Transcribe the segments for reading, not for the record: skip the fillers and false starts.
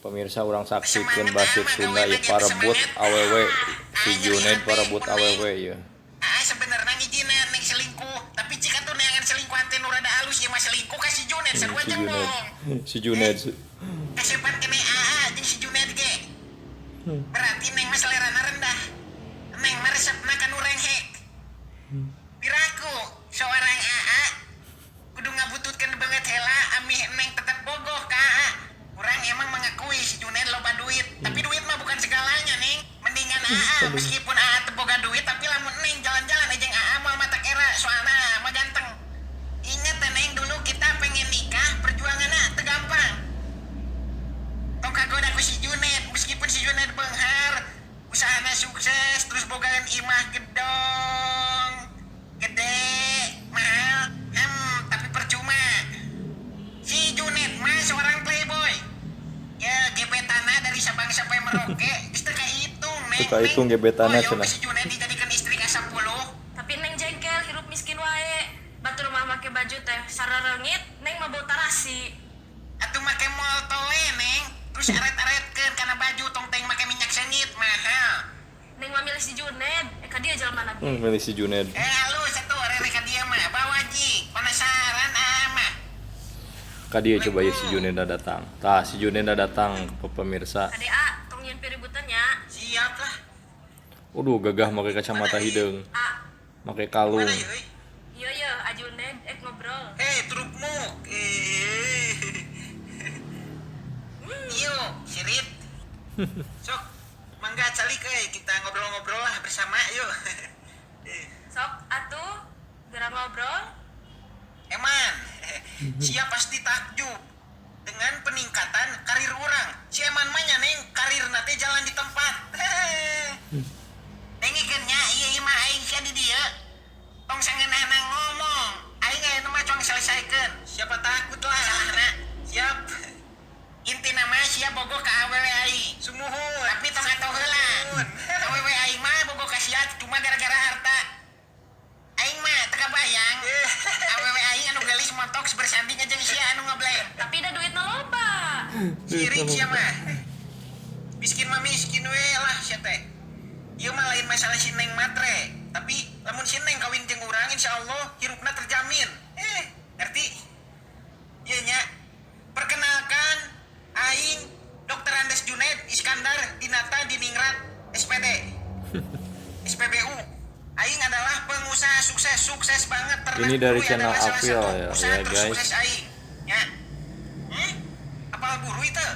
pemirsa orang saksikan Basit Sunda ya parebut awewe si Junaid parebut awewe ya. Sebenarnya ngijinin neng selingkuh, tapi jika tuh nengan selingkuh ante nu rada alus ya mah selingkuh ka si Junaid sarua jembong. Si Junaid. Kasepan kene jeung si Junaid ge. Berarti neng mah selerana rendah. Neng mah resepna ka nu renghek. Piraku seorang kudu ngabututkeun banget heula amih neng tetep bogoh ka Urang emang mengakui si Junaid loba duit, tapi duit mah bukan segalanya, Neng. Mendingan meskipun teu boga duit, tapi lamun Neng jalan-jalan aja moal mata kera, soalna mah ganteng. Ingat Neng, dulu kita pengen nikah, perjuanganna teu gampang. Tong kagoda ku si Junaid, meskipun si Junaid beunghar, usahana sukses, terus bogaan imah gedong, gede, mahal, tapi percuma. Si Junaid mah seorang playboy. Ya gebetana dari Sabang sampai Merauke, istri kahitung, Neng. Kahitung gebetana cenah. Si Junaid dijadikan istri ka-10. Tapi Neng jengkel, hirup miskin wae. Batur mah make baju teh sararengit, Neng mah bau tarasi. Atuh make molto we, Neng. Terus aret-aretkeun kana baju tong teng make minyak sengit mahal. Neng mah milih si Junaid, ka dia jelema nabi. Milih si Junaid. Halus atuh arek ka dia mah, bawa ji. Penasaran mah. Kadieu coba ya si Junaid datang. Tah si Junaid datang ke pemirsa. Ade tong nyeun piributan nya. Siap lah. Waduh gagah make kacamata hideung. Make kalung. Mana yeuy? Iya Junaid ngobrol. Trukmu. Iyo, sirit. Sok, mangga calik kita ngobrol-ngobrol lah bersama yuk. Sok atuh, geura ngobrol. Eman, siap pasti takjub dengan peningkatan karir orang. Si Eman mah nya Neng karir nate jalan di tempat. Neng ikannya iya mah aing sia di dia. Tong sangeunahna ngomong, aing aya mah cong selesaikeun. Siapa takut lah salahna. Siap. Intina mah sia bogoh ka awewe aing. Sumuhun, tapi tong atoh heula. Awewe aing mah bogoh ka sia cuma gara-gara harta. Aing mah teu kabayang. Awewe aing anu gelis montok bersanding aja sia anu ngeblend. Tapi da duitna loba. Sirik sia mah. Miskin mah miskin we lah sia teh. Ieu mah lain masalah si Neng matre, tapi lamun si Neng kawin jeung urang insyaallah hirupna terjamin. Ngerti? Ieu nya. Perkenalkan aing Dr. Andes Junaid Iskandar Dinata Diningrat SPD. SPBU. Aing adalah pengusaha sukses banget ternak. Ini dari channel April ya guys. Sukses aing. Ya. Apal buru itu?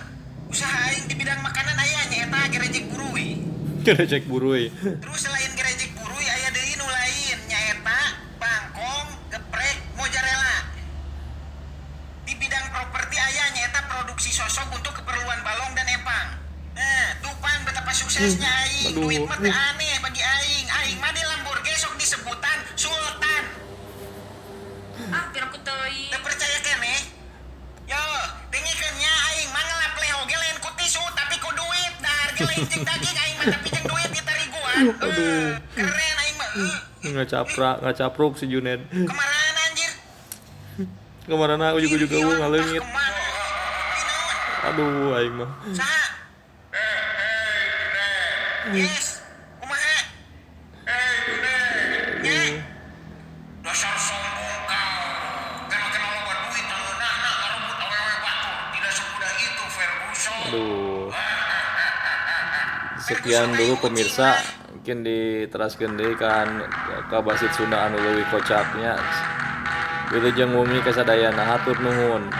Usaha aing di bidang makanan aya nya eta gerejek burui. Gerejek burui. Terus selain gerejek burui aya deui nu lain nya eta bangkong, geprek, mozzarella. Di bidang properti aya nya eta produksi sosok untuk keperluan balong dan empang. Tupan betapa suksesnya aing. Duit mah teu aneh bagi aing. Aing mah di Lamborghini sok disebutan Sultan. Piraku teuing. Teu percaya keneh? Yo, dengikeun nya aing mah ngelaple oge lain ku tisu tapi ku duit. Da harga lain jeung daging aing mah tapi jeung duit ditariguan. Keren aing mah. Ngacapruk si Junaid. Kemarahan anjir. Kemana ujug-ujug eueuh ngaleungit. Aduh aing mah. Saha? Yes. Kumaha? Ya. Dasar sombong kau. Kenal loba duit leunahna ngarebut awewe batur. Tidak semudah itu Ferguson. Aduh. Sekian dulu pemirsa, mungkin diteraskeun deui kan ka Basit Sunda anu leuwih kocaknya. Wilujeng wengi kasadayana hatur nuhun.